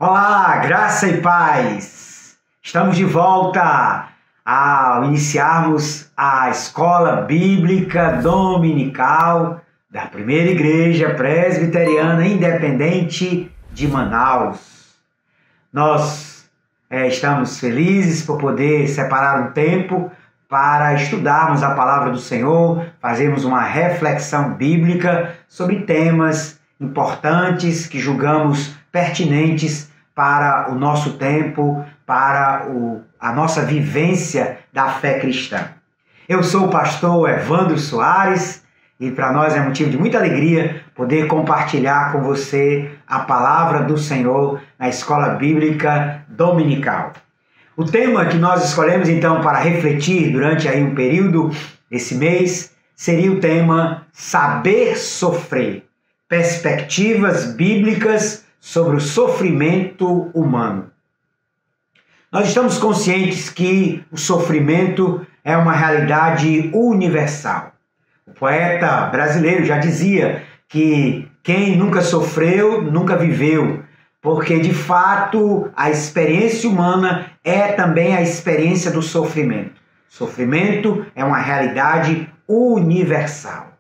Olá, graça e paz! Estamos de volta ao iniciarmos a Escola Bíblica Dominical da Primeira Igreja Presbiteriana Independente de Manaus. Nós estamos felizes por poder separar um tempo para estudarmos a Palavra do Senhor, fazermos uma reflexão bíblica sobre temas importantes que julgamos pertinentes para o nosso tempo, para a nossa vivência da fé cristã. Eu sou o pastor Evandro Soares e para nós é motivo de muita alegria poder compartilhar com você a palavra do Senhor na Escola Bíblica Dominical. O tema que nós escolhemos então para refletir durante aí um período, esse mês, seria o tema Saber Sofrer, perspectivas bíblicas sobre o sofrimento humano. Nós estamos conscientes que o sofrimento é uma realidade universal. O poeta brasileiro já dizia que quem nunca sofreu, nunca viveu, porque de fato a experiência humana é também a experiência do sofrimento. Sofrimento é uma realidade universal.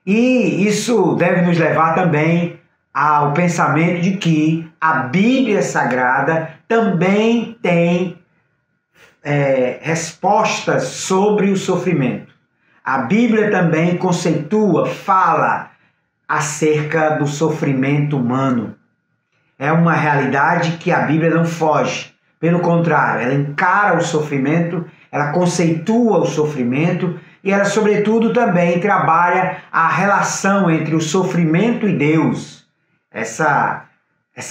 E isso deve nos levar também ao pensamento de que a Bíblia Sagrada também tem respostas sobre o sofrimento. A Bíblia também conceitua, fala acerca do sofrimento humano. É uma realidade que a Bíblia não foge. Pelo contrário, ela encara o sofrimento, ela conceitua o sofrimento e ela, sobretudo, também trabalha a relação entre o sofrimento e Deus. Essa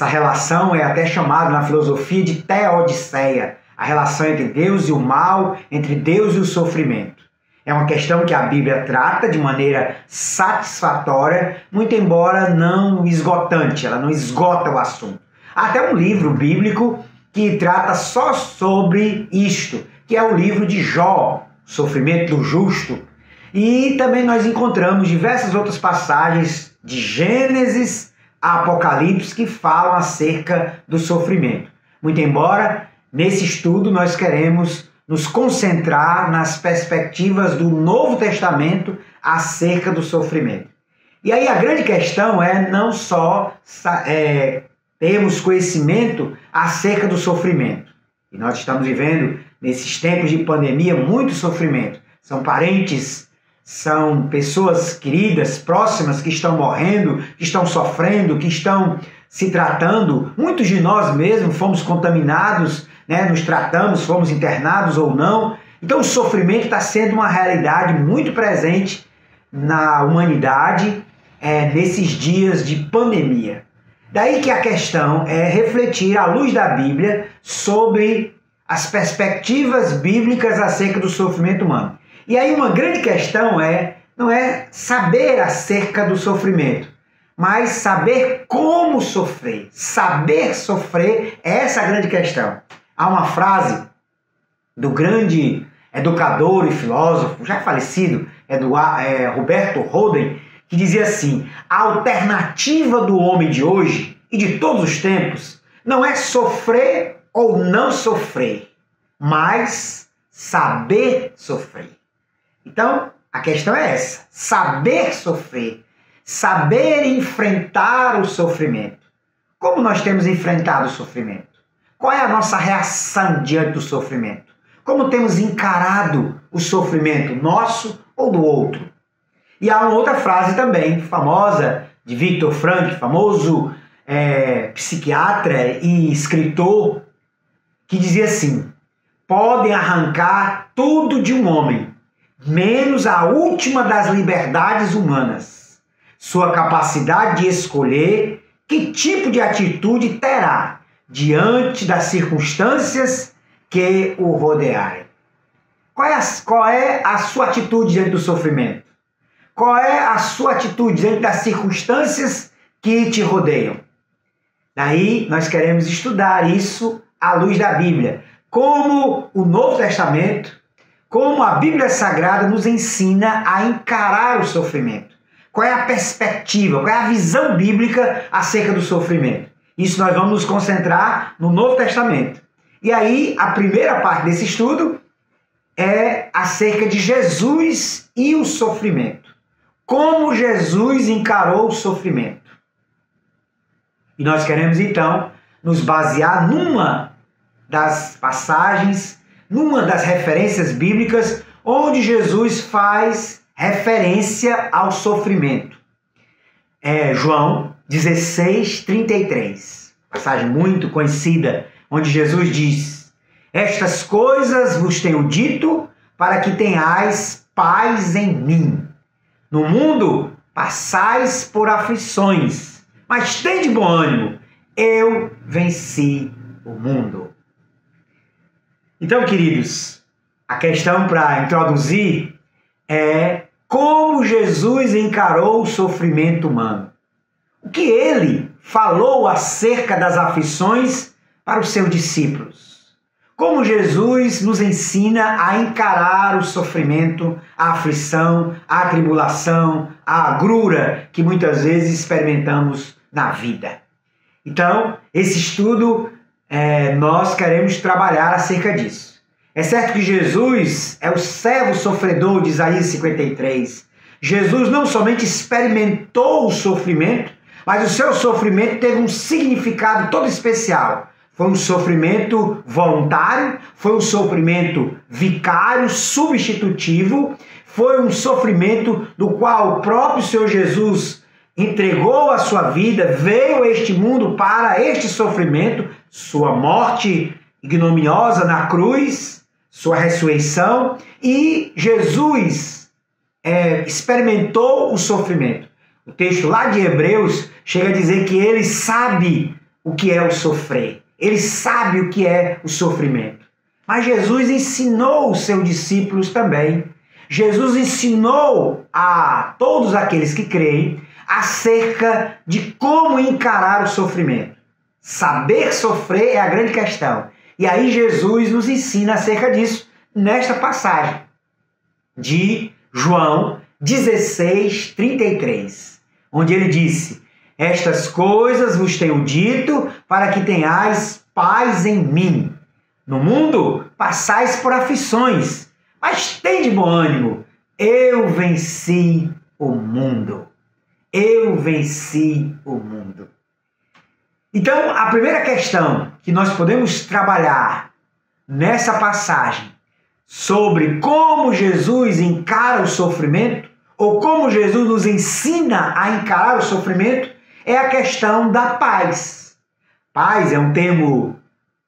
relação é até chamada na filosofia de teodiceia, a relação entre Deus e o mal, entre Deus e o sofrimento. É uma questão que a Bíblia trata de maneira satisfatória, muito embora não esgotante, ela não esgota o assunto. Há até um livro bíblico que trata só sobre isto, que é o livro de Jó, Sofrimento do Justo. E também nós encontramos diversas outras passagens de Gênesis a Apocalipse que falam acerca do sofrimento. Muito embora, nesse estudo, nós queremos nos concentrar nas perspectivas do Novo Testamento acerca do sofrimento. E aí a grande questão é não só termos conhecimento acerca do sofrimento. E nós estamos vivendo, nesses tempos de pandemia, muito sofrimento. São parentes, são pessoas queridas, próximas, que estão morrendo, que estão sofrendo, que estão se tratando. Muitos de nós mesmos fomos contaminados, nos tratamos, fomos internados ou não. Então o sofrimento está sendo uma realidade muito presente na humanidade nesses dias de pandemia. Daí que a questão é refletir à luz da Bíblia sobre as perspectivas bíblicas acerca do sofrimento humano. E aí uma grande questão não é saber acerca do sofrimento, mas saber como sofrer. Saber sofrer é essa a grande questão. Há uma frase do grande educador e filósofo, já falecido, Roberto Holden, que dizia assim: a alternativa do homem de hoje e de todos os tempos não é sofrer ou não sofrer, mas saber sofrer. Então, a questão é essa: saber sofrer, saber enfrentar o sofrimento. Como nós temos enfrentado o sofrimento? Qual é a nossa reação diante do sofrimento? Como temos encarado o sofrimento nosso ou do outro? E há uma outra frase também, famosa, de Viktor Frankl, famoso psiquiatra e escritor, que dizia assim: podem arrancar tudo de um homem, menos a última das liberdades humanas, sua capacidade de escolher que tipo de atitude terá diante das circunstâncias que o rodearem. Qual é a sua atitude diante do sofrimento? Qual é a sua atitude diante das circunstâncias que te rodeiam? Daí nós queremos estudar isso à luz da Bíblia. Como o Novo Testamento, como a Bíblia Sagrada nos ensina a encarar o sofrimento. Qual é a perspectiva, qual é a visão bíblica acerca do sofrimento? Isso nós vamos nos concentrar no Novo Testamento. E aí, a primeira parte desse estudo é acerca de Jesus e o sofrimento. Como Jesus encarou o sofrimento. E nós queremos, então, nos basear numa das passagens, numa das referências bíblicas, onde Jesus faz referência ao sofrimento. É João 16:33, passagem muito conhecida, onde Jesus diz: estas coisas vos tenho dito para que tenhais paz em mim. No mundo passais por aflições, mas tende bom ânimo, eu venci o mundo. Então, queridos, a questão para introduzir é como Jesus encarou o sofrimento humano. O que ele falou acerca das aflições para os seus discípulos. Como Jesus nos ensina a encarar o sofrimento, a aflição, a tribulação, a agrura que muitas vezes experimentamos na vida. Então, esse estudo, nós queremos trabalhar acerca disso. É certo que Jesus é o servo sofredor de Isaías 53. Jesus não somente experimentou o sofrimento, mas o seu sofrimento teve um significado todo especial. Foi um sofrimento voluntário, foi um sofrimento vicário, substitutivo, foi um sofrimento do qual o próprio Senhor Jesus entregou a sua vida, veio a este mundo para este sofrimento, sua morte ignominiosa na cruz, sua ressurreição, e Jesus experimentou o sofrimento. O texto lá de Hebreus chega a dizer que ele sabe o que é o sofrer. Ele sabe o que é o sofrimento. Mas Jesus ensinou os seus discípulos também. Jesus ensinou a todos aqueles que creem acerca de como encarar o sofrimento. Saber sofrer é a grande questão. E aí Jesus nos ensina acerca disso nesta passagem de João 16:33, onde ele disse: estas coisas vos tenho dito para que tenhais paz em mim. No mundo passais por aflições, mas tende bom ânimo. Eu venci o mundo. Eu venci o mundo. Então, a primeira questão que nós podemos trabalhar nessa passagem sobre como Jesus encara o sofrimento, ou como Jesus nos ensina a encarar o sofrimento, é a questão da paz. Paz é um termo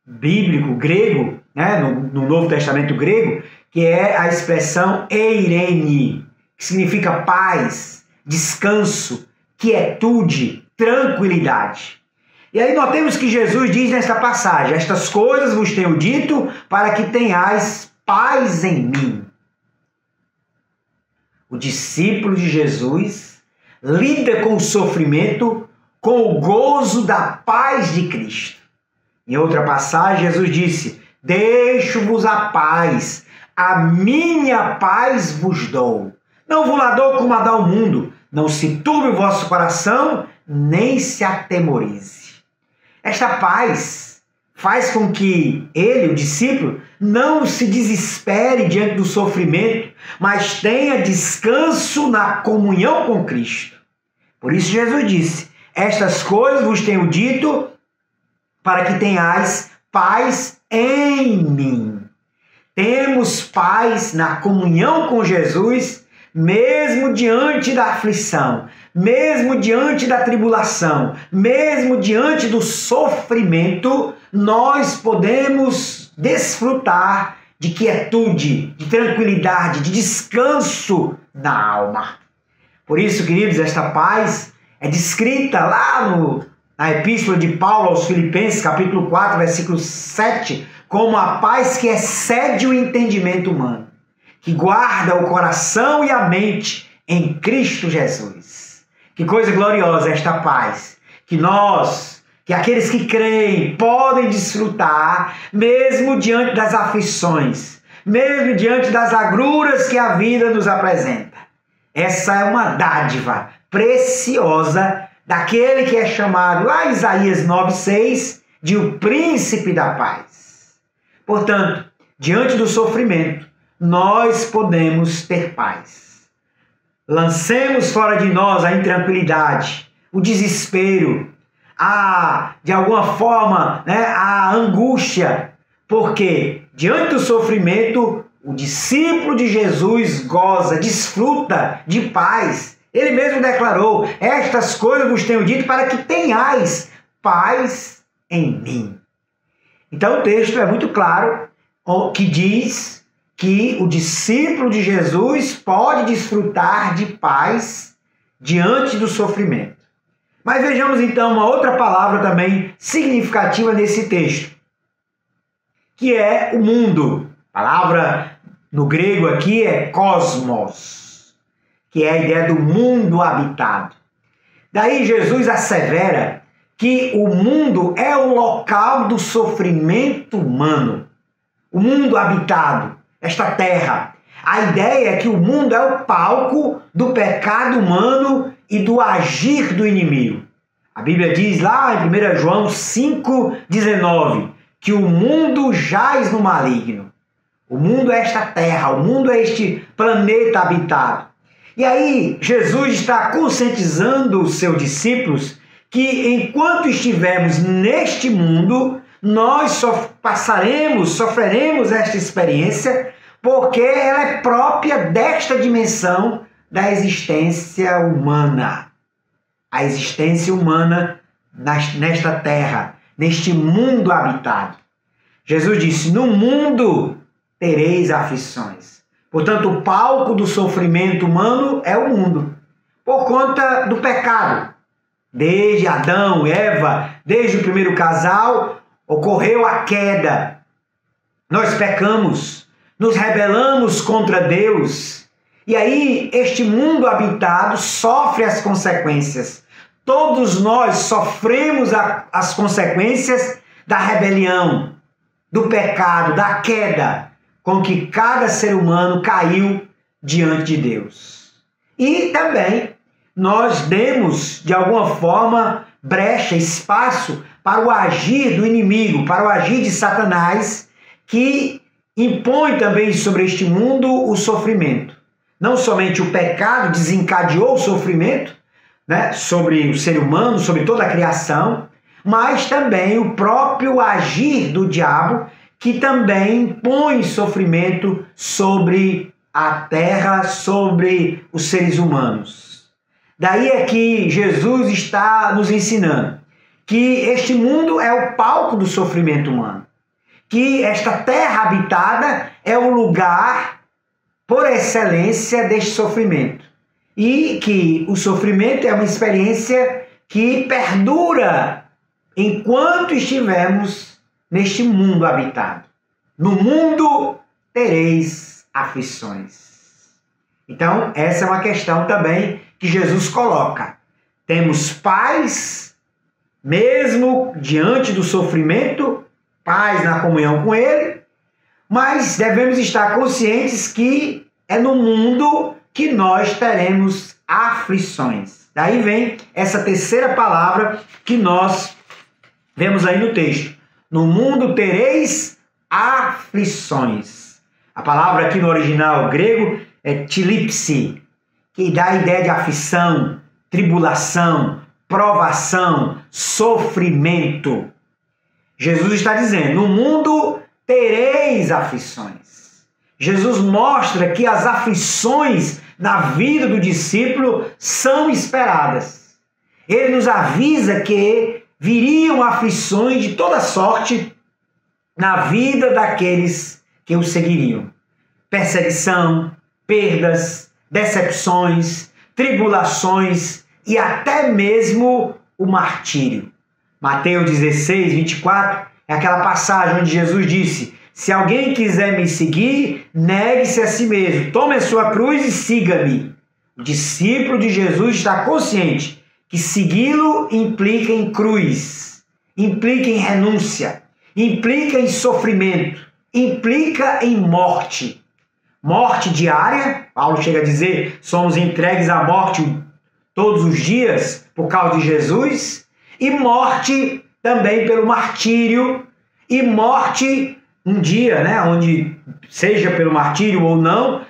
bíblico grego, né, no Novo Testamento grego, que é a expressão eirene, que significa paz, descanso, quietude, tranquilidade. E aí notemos que Jesus diz nesta passagem: estas coisas vos tenho dito para que tenhais paz em mim. O discípulo de Jesus lida com o sofrimento com o gozo da paz de Cristo. Em outra passagem, Jesus disse: deixo-vos a paz, a minha paz vos dou. Não vos lá dou como a dá o mundo, não se turbe o vosso coração, nem se atemorize. Esta paz faz com que ele, o discípulo, não se desespere diante do sofrimento, mas tenha descanso na comunhão com Cristo. Por isso Jesus disse: estas coisas vos tenho dito para que tenhais paz em mim. Temos paz na comunhão com Jesus, mesmo diante da aflição, mesmo diante da tribulação, mesmo diante do sofrimento, nós podemos desfrutar de quietude, de tranquilidade, de descanso na alma. Por isso, queridos, esta paz é descrita lá na Epístola de Paulo aos Filipenses, capítulo 4, versículo 7, como a paz que excede o entendimento humano, que guarda o coração e a mente em Cristo Jesus. Que coisa gloriosa esta paz, que aqueles que creem podem desfrutar, mesmo diante das aflições, mesmo diante das agruras que a vida nos apresenta. Essa é uma dádiva preciosa daquele que é chamado lá em Isaías 9,6 de o príncipe da paz. Portanto, diante do sofrimento, nós podemos ter paz. Lancemos fora de nós a intranquilidade, o desespero, de alguma forma, a angústia, porque diante do sofrimento, o discípulo de Jesus goza, desfruta de paz. Ele mesmo declarou: estas coisas vos tenho dito para que tenhais paz em mim. Então o texto é muito claro, que diz que o discípulo de Jesus pode desfrutar de paz diante do sofrimento. Mas vejamos então uma outra palavra também significativa nesse texto, que é o mundo. A palavra no grego aqui é cosmos, que é a ideia do mundo habitado. Daí Jesus assevera que o mundo é o local do sofrimento humano, o mundo habitado, esta terra. A ideia é que o mundo é o palco do pecado humano e do agir do inimigo. A Bíblia diz lá em 1 João 5,19 que o mundo jaz no maligno. O mundo é esta terra, o mundo é este planeta habitado. E aí Jesus está conscientizando os seus discípulos que enquanto estivermos neste mundo, nós sofreremos esta experiência, porque ela é própria desta dimensão da existência humana. A existência humana nesta terra, neste mundo habitado. Jesus disse: no mundo tereis aflições. Portanto, o palco do sofrimento humano é o mundo, por conta do pecado. Desde Adão, Eva, desde o primeiro casal, ocorreu a queda. Nós pecamos, nos rebelamos contra Deus. E aí, este mundo habitado sofre as consequências. Todos nós sofremos as consequências da rebelião, do pecado, da queda, com que cada ser humano caiu diante de Deus. E também nós demos, de alguma forma, brecha, espaço para o agir do inimigo, para o agir de Satanás, que impõe também sobre este mundo o sofrimento. Não somente o pecado desencadeou o sofrimento, sobre o ser humano, sobre toda a criação, mas também o próprio agir do diabo, que também impõe sofrimento sobre a terra, sobre os seres humanos. Daí é que Jesus está nos ensinando que este mundo é o palco do sofrimento humano, que esta terra habitada é o lugar por excelência deste sofrimento, e que o sofrimento é uma experiência que perdura enquanto estivermos neste mundo habitado. No mundo tereis aflições. Então, essa é uma questão também que Jesus coloca. Temos paz, mesmo diante do sofrimento, paz na comunhão com Ele, mas devemos estar conscientes que é no mundo que nós teremos aflições. Daí vem essa terceira palavra que nós vemos aí no texto. No mundo tereis aflições. A palavra aqui no original grego é tilipsi, que dá a ideia de aflição, tribulação, provação, sofrimento. Jesus está dizendo: no mundo tereis aflições. Jesus mostra que as aflições na vida do discípulo são esperadas. Ele nos avisa que viriam aflições de toda sorte na vida daqueles que o seguiriam. Perseguição, perdas, decepções, tribulações e até mesmo o martírio. Mateus 16, 24 é aquela passagem onde Jesus disse: se alguém quiser me seguir, negue-se a si mesmo, tome a sua cruz e siga-me. O discípulo de Jesus está consciente que segui-lo implica em cruz, implica em renúncia, implica em sofrimento, implica em morte. Morte diária, Paulo chega a dizer, somos entregues à morte todos os dias por causa de Jesus, e morte também pelo martírio, e morte um dia, né, onde seja pelo martírio ou não,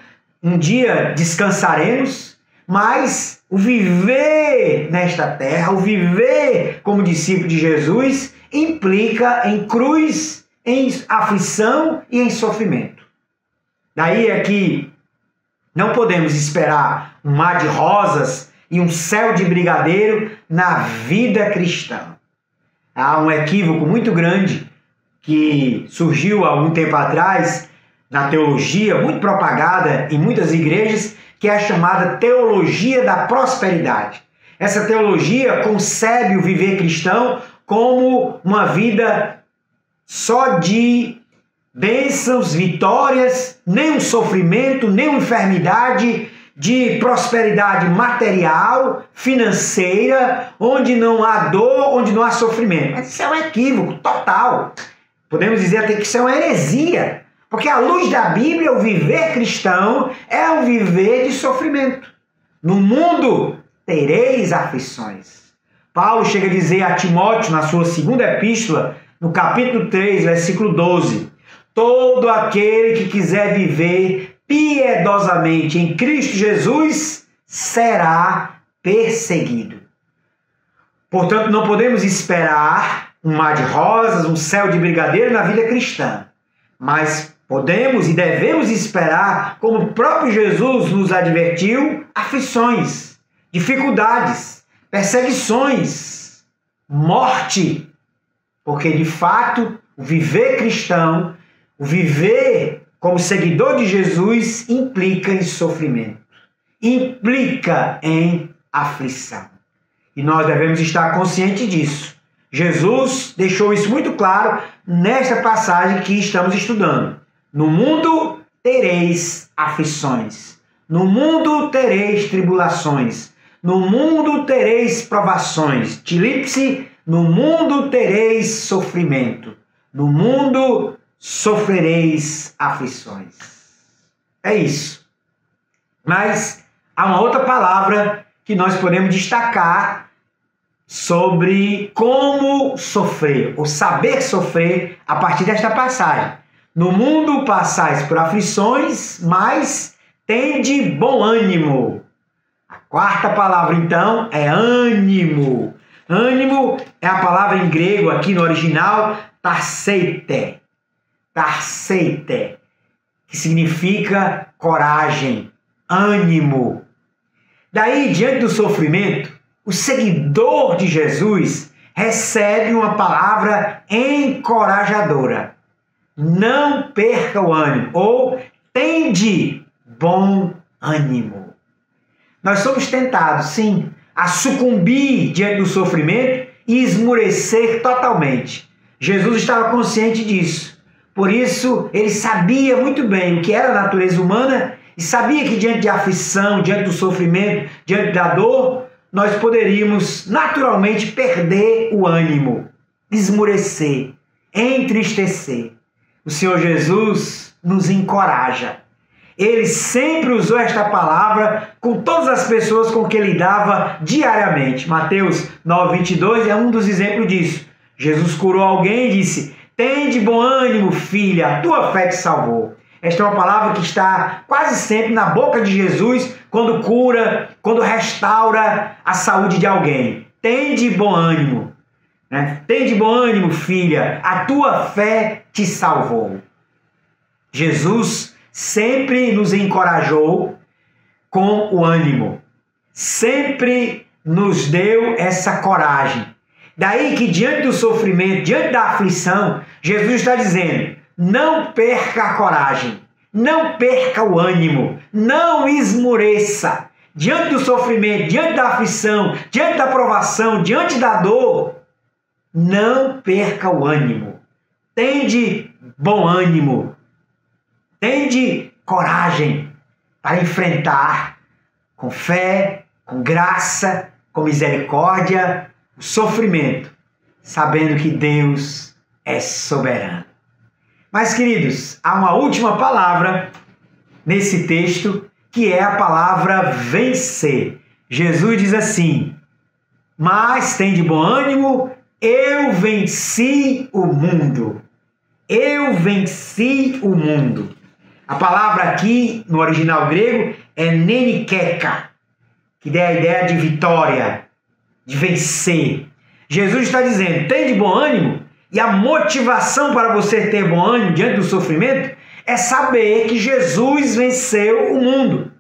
um dia descansaremos, mas o viver nesta terra, o viver como discípulo de Jesus, implica em cruz, em aflição e em sofrimento. Daí é que não podemos esperar um mar de rosas e um céu de brigadeiro na vida cristã. Há um equívoco muito grande que surgiu há algum tempo atrás na teologia, muito propagada em muitas igrejas, que é a chamada teologia da prosperidade. Essa teologia concebe o viver cristão como uma vida só de bênçãos, vitórias, nenhum sofrimento, nenhuma enfermidade, de prosperidade material, financeira, onde não há dor, onde não há sofrimento. Mas isso é um equívoco total. Podemos dizer até que isso é uma heresia, porque à luz da Bíblia, o viver cristão é um viver de sofrimento. No mundo tereis aflições. Paulo chega a dizer a Timóteo, na sua segunda epístola, no capítulo 3, versículo 12, todo aquele que quiser viver piedosamente em Cristo Jesus será perseguido. Portanto, não podemos esperar um mar de rosas, um céu de brigadeiro na vida cristã, mas podemos e devemos esperar, como o próprio Jesus nos advertiu, aflições, dificuldades, perseguições, morte, porque de fato o viver cristão, o viver como seguidor de Jesus implica em sofrimento, implica em aflição. E nós devemos estar conscientes disso. Jesus deixou isso muito claro nesta passagem que estamos estudando. No mundo tereis aflições, no mundo tereis tribulações, no mundo tereis provações. Tilipse, no mundo tereis sofrimento, no mundo sofrereis aflições. É isso. Mas há uma outra palavra que nós podemos destacar sobre como sofrer, ou saber sofrer a partir desta passagem. No mundo passais por aflições, mas tende bom ânimo. A quarta palavra, então, é ânimo. Ânimo é a palavra em grego, aqui no original, tarseite. Tarseite, que significa coragem, ânimo. Daí, diante do sofrimento, o seguidor de Jesus recebe uma palavra encorajadora. Não perca o ânimo, ou tende bom ânimo. Nós somos tentados, sim, a sucumbir diante do sofrimento e esmurecer totalmente. Jesus estava consciente disso. Por isso, ele sabia muito bem o que era a natureza humana e sabia que diante de aflição, diante do sofrimento, diante da dor, nós poderíamos naturalmente perder o ânimo, esmurecer, entristecer. O Senhor Jesus nos encoraja. Ele sempre usou esta palavra com todas as pessoas com quem lidava diariamente. Mateus 9:22 é um dos exemplos disso. Jesus curou alguém e disse: tende bom ânimo, filha, a tua fé te salvou. Esta é uma palavra que está quase sempre na boca de Jesus quando cura, quando restaura a saúde de alguém. Tende bom ânimo. Né? Tende bom ânimo, filha, a tua fé te salvou. Jesus sempre nos encorajou com o ânimo. Sempre nos deu essa coragem. Daí que diante do sofrimento, diante da aflição, Jesus está dizendo: não perca a coragem, não perca o ânimo, não esmoreça. Diante do sofrimento, diante da aflição, diante da provação, diante da dor, não perca o ânimo. Tende bom ânimo, tende coragem para enfrentar com fé, com graça, com misericórdia, o sofrimento, sabendo que Deus é soberano. Mas, queridos, há uma última palavra nesse texto, que é a palavra vencer. Jesus diz assim, Mas tem de bom ânimo, eu venci o mundo. Eu venci o mundo. A palavra aqui, no original grego, é nenikeka, que dá a ideia de vitória, de vencer. Jesus está dizendo, tem de bom ânimo, e a motivação para você ter bom ânimo diante do sofrimento é saber que Jesus venceu o mundo.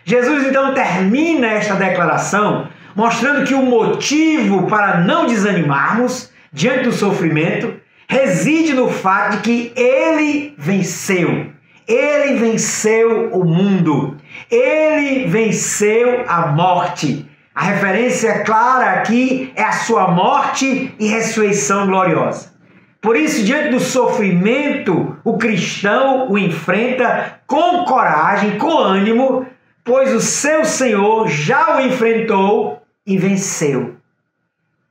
Jesus então termina esta declaração mostrando que o motivo para não desanimarmos diante do sofrimento reside no fato de que ele venceu. Ele venceu o mundo. Ele venceu a morte. A referência clara aqui é a sua morte e ressurreição gloriosa. Por isso, diante do sofrimento, o cristão o enfrenta com coragem, com ânimo, pois o seu Senhor já o enfrentou e venceu.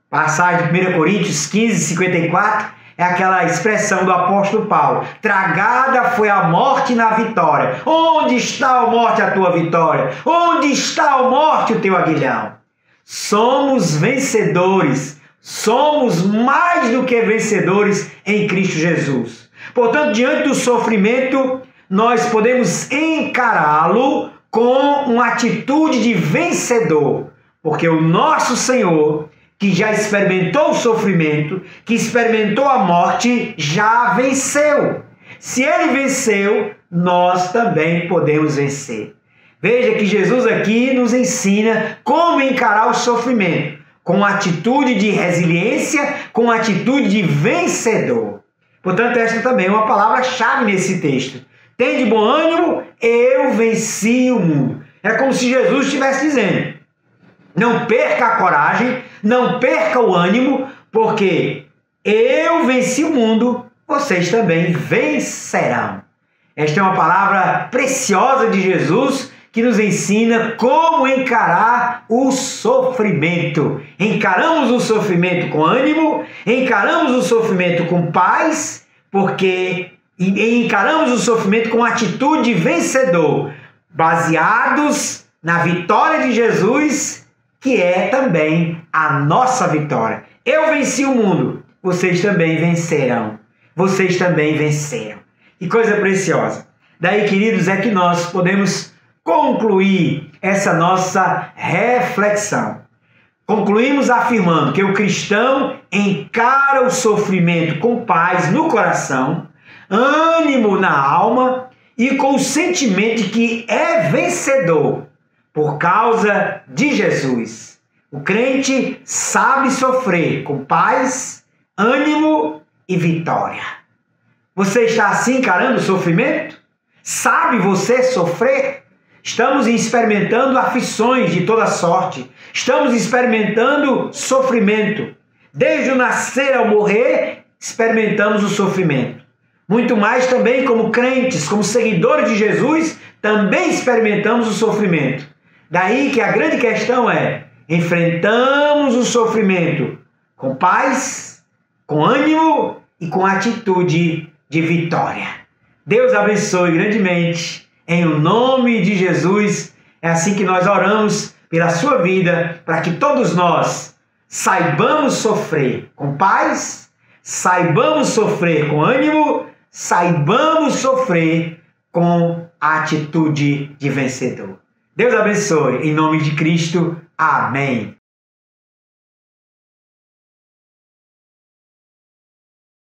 Passagem de 1 Coríntios 15, 54, é aquela expressão do apóstolo Paulo. Tragada foi a morte na vitória. Onde está, a morte, a tua vitória? Onde está, a morte, o teu aguilhão? Somos vencedores. Somos mais do que vencedores em Cristo Jesus. Portanto, diante do sofrimento, nós podemos encará-lo com uma atitude de vencedor. Porque o nosso Senhor, que já experimentou o sofrimento, que experimentou a morte, já venceu. Se ele venceu, nós também podemos vencer. Veja que Jesus aqui nos ensina como encarar o sofrimento, com atitude de resiliência, com atitude de vencedor. Portanto, esta também é uma palavra-chave nesse texto. Tem de bom ânimo, eu venci o mundo. É como se Jesus estivesse dizendo, não perca a coragem, não perca o ânimo, porque eu venci o mundo, vocês também vencerão. Esta é uma palavra preciosa de Jesus que nos ensina como encarar o sofrimento. Encaramos o sofrimento com ânimo, encaramos o sofrimento com paz, porque encaramos o sofrimento com atitude de vencedor, baseados na vitória de Jesus, que é também a nossa vitória. Eu venci o mundo, vocês também vencerão. Vocês também venceram. Que coisa preciosa. Daí, queridos, é que nós podemos concluir essa nossa reflexão. Concluímos afirmando que o cristão encara o sofrimento com paz no coração, ânimo na alma e com o sentimento de que é vencedor por causa de Jesus. O crente sabe sofrer com paz, ânimo e vitória. Você está assim encarando o sofrimento? Sabe você sofrer? Estamos experimentando aflições de toda sorte. Estamos experimentando sofrimento. Desde o nascer ao morrer, experimentamos o sofrimento. Muito mais também como crentes, como seguidores de Jesus, também experimentamos o sofrimento. Daí que a grande questão é, enfrentamos o sofrimento com paz, com ânimo e com atitude de vitória. Deus abençoe grandemente. Em o nome de Jesus, é assim que nós oramos pela sua vida, para que todos nós saibamos sofrer com paz, saibamos sofrer com ânimo, saibamos sofrer com a atitude de vencedor. Deus abençoe. Em nome de Cristo. Amém.